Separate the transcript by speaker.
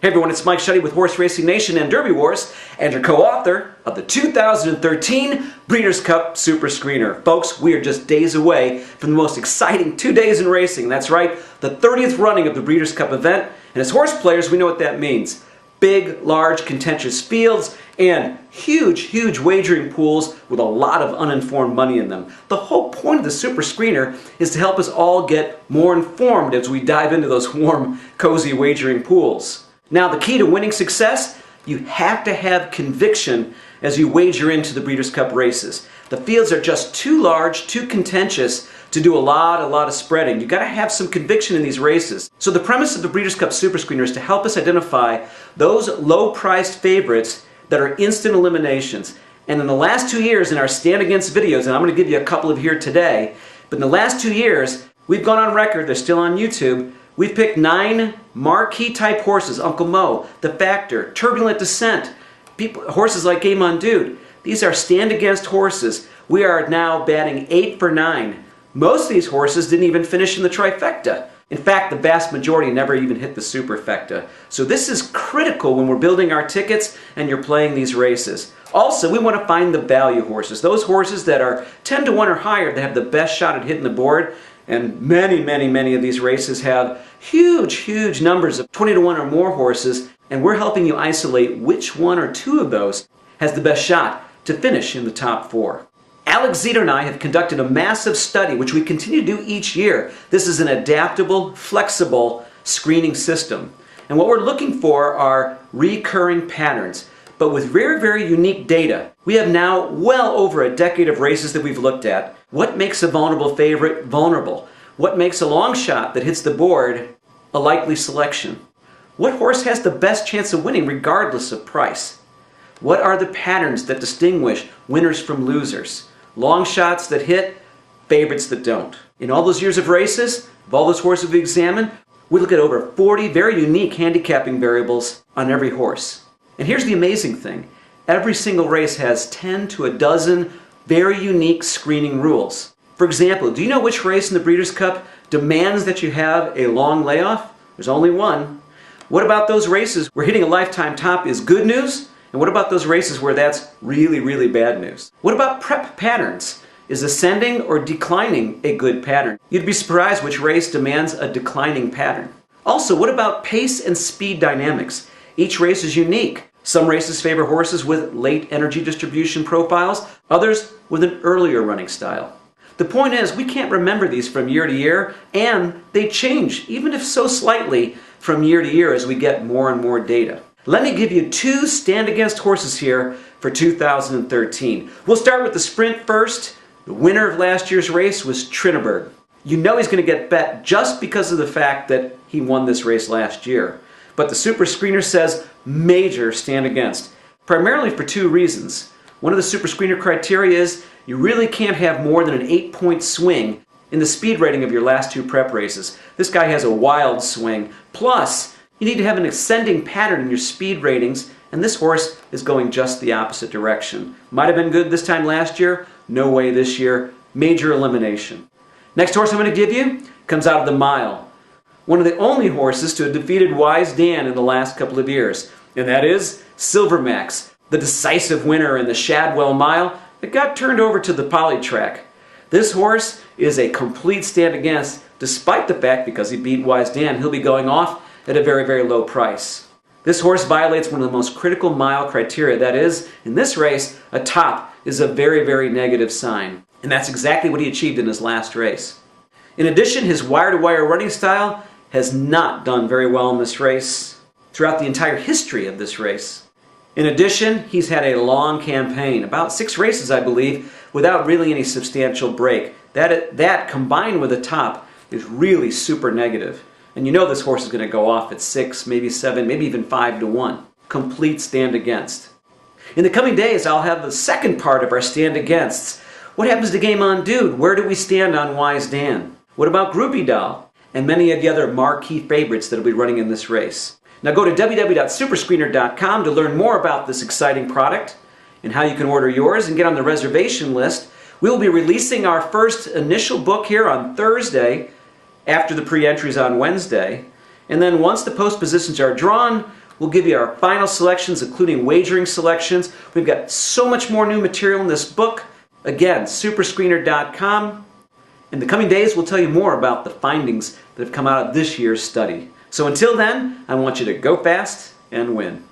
Speaker 1: Hey everyone, it's Mike Schutte with Horse Racing Nation and Derby Wars, and your co-author of the 2013 Breeders' Cup Super Screener. Folks, we are just days away from the most exciting 2 days in racing. That's right, the 30th running of the Breeders' Cup event, and as horse players, we know what that means. Big, large, contentious fields, and huge wagering pools with a lot of uninformed money in them. The whole point of the Super Screener is to help us all get more informed as we dive into those warm, cozy wagering pools. Now, the key to winning success, you have to have conviction as you wager into the Breeders' Cup races. The fields are just too large, too contentious to do a lot of spreading. You've got to have some conviction in these races. So the premise of the Breeders' Cup Super Screener is to help us identify those low-priced favorites that are instant eliminations. And in the last 2 years in our Stand Against videos, and I'm going to give you a couple of here today, but in the last 2 years, we've gone on record, they're still on YouTube, we've picked 9 marquee type horses: Uncle Mo, The Factor, Turbulent Descent, horses like Game On Dude. These are stand against horses. We are now batting 8 for 9. Most of these horses didn't even finish in the trifecta. In fact, the vast majority never even hit the superfecta. So this is critical when we're building our tickets and you're playing these races. Also, we want to find the value horses, those horses that are 10 to 1 or higher that have the best shot at hitting the board. And many of these races have huge numbers of 20 to 1 or more horses, and we're helping you isolate which 1 or 2 of those has the best shot to finish in the top 4. Alex Zeter and I have conducted a massive study, which we continue to do each year. This is an adaptable, flexible screening system. And what we're looking for are recurring patterns, but with very unique data. We have now well over a decade of races that we've looked at. What makes a vulnerable favorite vulnerable? What makes a long shot that hits the board a likely selection? What horse has the best chance of winning regardless of price? What are the patterns that distinguish winners from losers? Long shots that hit, favorites that don't. In all those years of races, of all those horses we examined, we look at over 40 very unique handicapping variables on every horse. And here's the amazing thing. Every single race has 10 to a dozen very unique screening rules. For example, do you know which race in the Breeders' Cup demands that you have a long layoff? There's only one. What about those races where hitting a lifetime top is good news? And what about those races where that's really bad news? What about prep patterns? Is ascending or declining a good pattern? You'd be surprised which race demands a declining pattern. Also, what about pace and speed dynamics? Each race is unique. Some races favor horses with late energy distribution profiles, others with an earlier running style. The point is, we can't remember these from year to year, and they change, even if so slightly, from year to year as we get more and more data. Let me give you 2 stand against horses here for 2013. We'll start with the sprint first. The winner of last year's race was Trinniberg. You know he's going to get bet just because of the fact that he won this race last year. But the Super Screener says major stand against, primarily for 2 reasons. One of the Super Screener criteria is you really can't have more than an 8-point swing in the speed rating of your last 2 prep races. This guy has a wild swing. Plus, you need to have an ascending pattern in your speed ratings, and this horse is going just the opposite direction. Might have been good this time last year, no way this year. Major elimination. Next horse I'm going to give you comes out of the mile. One of the only horses to have defeated Wise Dan in the last couple of years, and that is Silvermax, the decisive winner in the Shadwell Mile that got turned over to the Poly Track. This horse is a complete stand against, despite the fact, because he beat Wise Dan, he'll be going off at a very low price. This horse violates one of the most critical mile criteria. That is, in this race, a top is a very negative sign. And that's exactly what he achieved in his last race. In addition, his wire-to-wire running style has not done very well in this race throughout the entire history of this race. In addition, he's had a long campaign, about 6 races I believe, without really any substantial break. That combined with a top is really super negative. And you know this horse is going to go off at 6, maybe 7, maybe even 5 to 1. Complete stand against. In the coming days, I'll have the second part of our stand againsts. What happens to Game On Dude? Where do we stand on Wise Dan? What about Groupie Doll? And many of the other marquee favorites that will be running in this race. Now go to www.superscreener.com to learn more about this exciting product and how you can order yours and get on the reservation list. We'll be releasing our first initial book here on Thursday after the pre-entries on Wednesday. And then once the post positions are drawn, We'll give you our final selections, including wagering selections. We've got so much more new material in this book. Again, superscreener.com. In the coming days, we'll tell you more about the findings that have come out of this year's study. So until then, I want you to go fast and win.